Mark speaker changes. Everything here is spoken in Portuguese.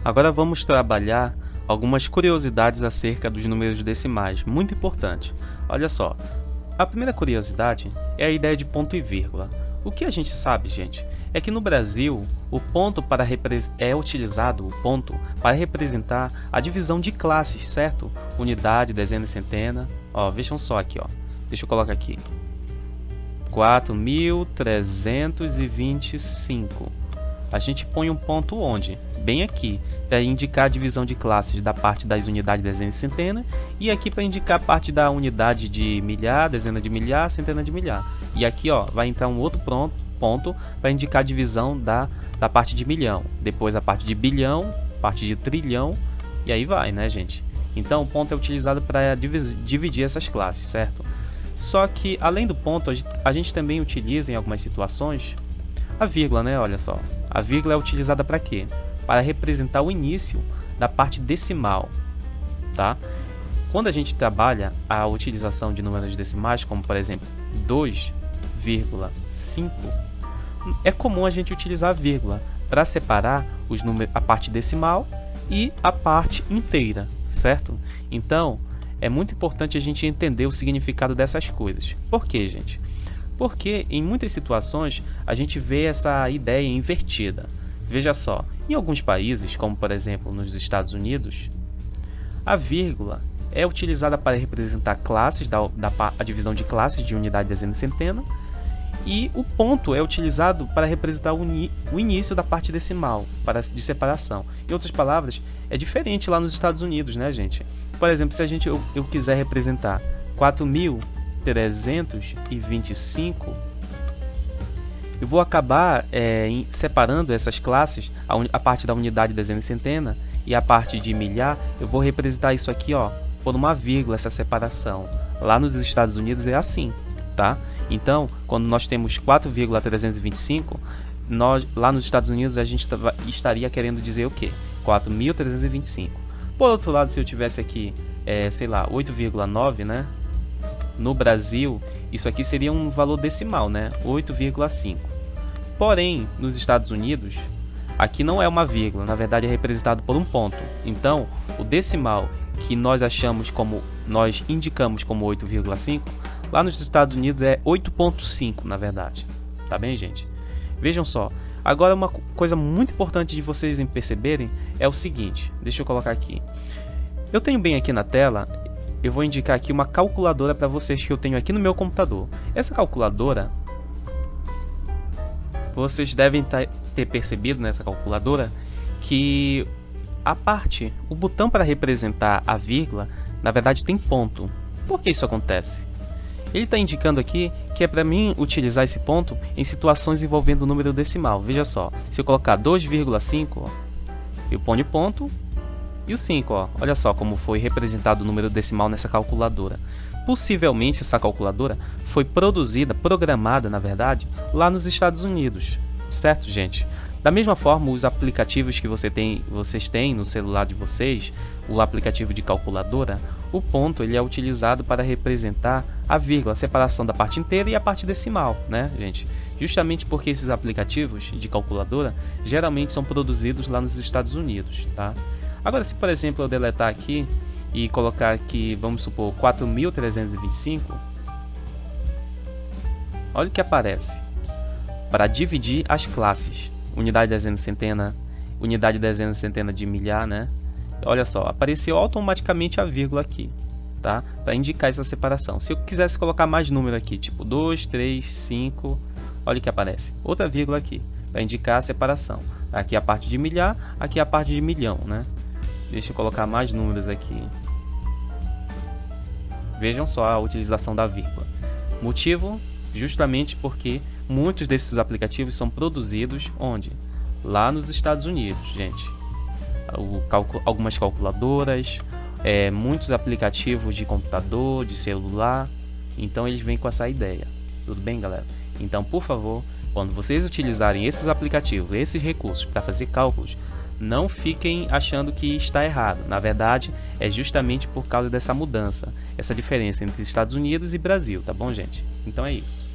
Speaker 1: Agora vamos trabalhar algumas curiosidades acerca dos números decimais, muito importante. Olha só, a primeira curiosidade é a ideia de ponto e vírgula. O que a gente sabe, gente, é que no Brasil o ponto é utilizado para representar a divisão de classes, certo? Unidade, dezena e centena. Ó, vejam só aqui, ó. Deixa eu colocar aqui. 4.325. A gente põe um ponto onde? Bem aqui, para indicar a divisão de classes da parte das unidades, dezena e centena, e aqui para indicar a parte da unidade de milhar, dezena de milhar, centena de milhar. E aqui, ó, vai entrar um outro ponto para indicar a divisão da parte de milhão, depois a parte de bilhão, parte de trilhão, e aí vai, né, gente? Então o ponto é utilizado para dividir essas classes, certo? Só que além do ponto, a gente também utiliza em algumas situações a vírgula, né? Olha só, a vírgula é utilizada para quê? Para representar o início da parte decimal, tá? Quando a gente trabalha a utilização de números decimais, como por exemplo 2,5, é comum a gente utilizar a vírgula para separar a parte decimal e a parte inteira, certo? Então, é muito importante a gente entender o significado dessas coisas. Por quê, gente? Porque em muitas situações a gente vê essa ideia invertida. Veja só, em alguns países, como por exemplo nos Estados Unidos, a vírgula é utilizada para representar classes, a divisão de classes de unidade, dezena e centena, e o ponto é utilizado para representar o início da parte decimal, de separação. Em outras palavras, é diferente lá nos Estados Unidos, né, gente? Por exemplo, se eu quiser representar 4.325, eu vou acabar separando essas classes, a parte da unidade, dezena e centena, e a parte de milhar, eu vou representar isso aqui, ó, por uma vírgula, essa separação. Lá nos Estados Unidos é assim, tá? Então, quando nós temos 4,325, lá nos Estados Unidos a gente estaria querendo dizer o quê? 4.325. Por outro lado, se eu tivesse aqui, sei lá, 8,9, né? No Brasil, isso aqui seria um valor decimal, né? 8,5. Porém, nos Estados Unidos, aqui não é uma vírgula, na verdade é representado por um ponto. Então, o decimal que nós indicamos como 8,5, lá nos Estados Unidos é 8,5, na verdade. Tá bem, gente? Vejam só. Agora, uma coisa muito importante de vocês perceberem é o seguinte. Deixa eu colocar aqui. Eu tenho bem aqui na tela, eu vou indicar aqui uma calculadora para vocês que eu tenho aqui no meu computador. Essa calculadora, vocês devem ter percebido nessa calculadora que o botão para representar a vírgula, na verdade tem ponto. Por que isso acontece? Ele está indicando aqui que é para mim utilizar esse ponto em situações envolvendo o número decimal. Veja só, se eu colocar 2,5, eu ponho ponto e o 5, ó. Olha só como foi representado o número decimal nessa calculadora. Possivelmente essa calculadora foi programada, na verdade, lá nos Estados Unidos. Certo, gente? Da mesma forma, os aplicativos que vocês têm no celular de vocês, o aplicativo de calculadora, o ponto ele é utilizado para representar a vírgula, a separação da parte inteira e a parte decimal, né, gente? Justamente porque esses aplicativos de calculadora geralmente são produzidos lá nos Estados Unidos, tá? Agora, se por exemplo eu deletar aqui e colocar aqui, vamos supor, 4.325, olha o que aparece. Para dividir as classes, unidade, dezena e centena, unidade, dezena e centena de milhar, né? Olha só, apareceu automaticamente a vírgula aqui, tá? Para indicar essa separação. Se eu quisesse colocar mais número aqui, tipo 2, 3, 5, olha o que aparece. Outra vírgula aqui, para indicar a separação. Aqui a parte de milhar, aqui a parte de milhão, né? Deixa eu colocar mais números aqui. Vejam só a utilização da vírgula. Motivo, justamente porque muitos desses aplicativos são produzidos onde? Lá nos Estados Unidos, gente. Algumas calculadoras, muitos aplicativos de computador, de celular. Então eles vêm com essa ideia. Tudo bem, galera? Então, por favor, quando vocês utilizarem esses aplicativos, esses recursos para fazer cálculos, não fiquem achando que está errado. Na verdade, é justamente por causa dessa mudança, essa diferença entre Estados Unidos e Brasil, tá bom, gente? Então é isso.